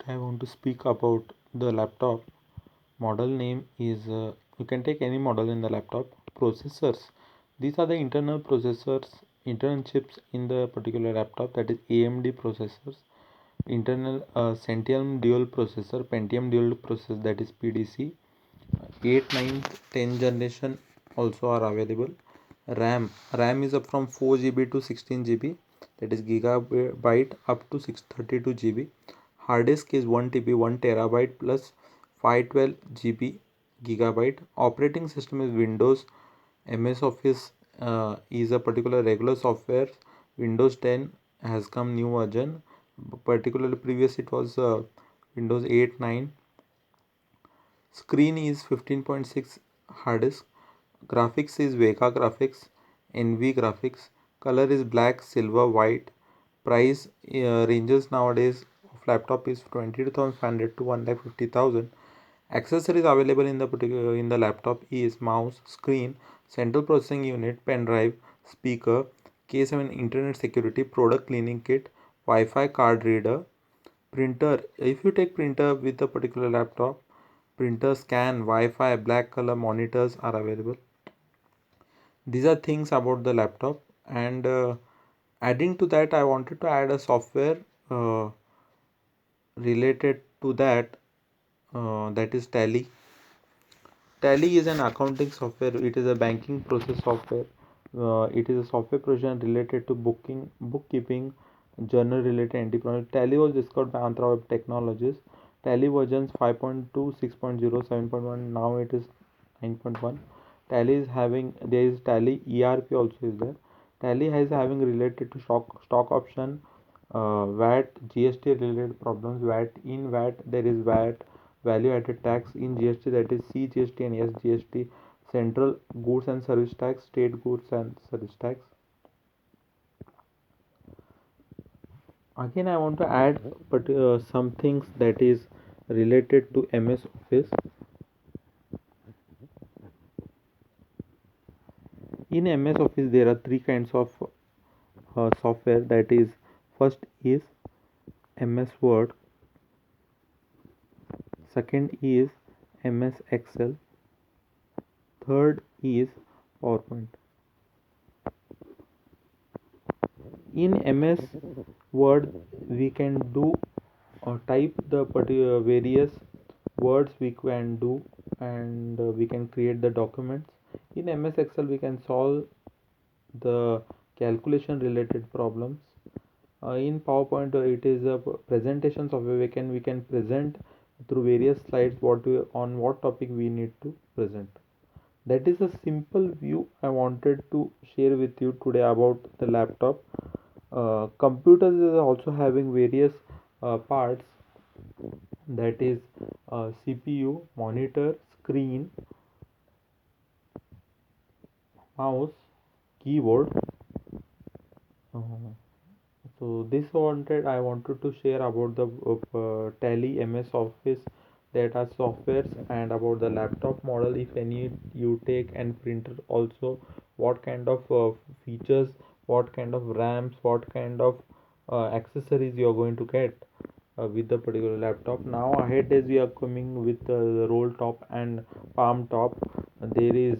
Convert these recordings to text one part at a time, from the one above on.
I want to speak about the laptop. Model name is you can take any model in the laptop. Processors. These are the internal processors, internal chips in the particular laptop, that is AMD processors. Internal Centium dual processor, Pentium dual processor, that is PDC. 8, 9, 10 generation also are available. RAM is up from 4 GB to 16 GB, that is gigabyte up to 632 GB. Hard disk is 1 TB, 1 TB plus 512 GB gigabyte. Operating system is Windows. MS Office is a particular regular software. Windows 10 has come new version, particularly previous it was Windows 8, 9. Screen is 15.6. Hard disk. Graphics is Vega graphics, NV graphics. Color is black, silver, white. Price ranges nowadays of laptop is 22,500 to 1,50,000. Accessories available in the particular in the laptop is mouse, screen, central processing unit, pen drive, speaker, K7 internet security, product cleaning kit, Wi-Fi card reader, printer. If you take printer with a particular laptop, printer, scan, Wi-Fi, black color monitors are available. These are things about the laptop. And adding to that, I wanted to add a software related to that, that is Tally. Tally is an accounting software. It is a banking process software. It is a software provision related to bookkeeping, journal related enterprise. Tally was discovered by Anthra Web Technologies. Tally versions 5.2, 6.0, 7.1. Now it is 9.1. Tally is having, there is Tally ERP also is there. Tally is having related to stock option, VAT, GST related problems. VAT, in VAT there is VAT, value added tax. In GST, that is CGST and SGST, central goods and service tax, state goods and service tax. Again, I want to add some things that is related to MS Office. In MS Office there are three kinds of software, that is, first is MS Word, second is MS Excel, third is PowerPoint. In MS Word we can do type the particular various words we can do, and we can create the documents. In MS Excel we can solve the calculation related problems. In PowerPoint it is a presentation software. We can present through various slides on what topic we need to present. That is a simple view I wanted to share with you today about the laptop. Computers is also having various parts, that is CPU, monitor, screen, mouse, keyboard. Uh, so this wanted I wanted to share about the Tally MS Office, that are softwares, and about the laptop model, if any you take, and printer also, what kind of features, what kind of RAMs, what kind of accessories you are going to get with the particular laptop. Now ahead as we are coming with the roll top and palm top, there is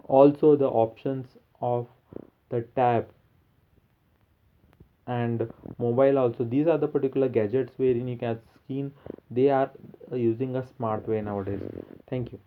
also the options of the tab and mobile also. These are the particular gadgets wherein you can skin, they are using a smart way nowadays. Thank you.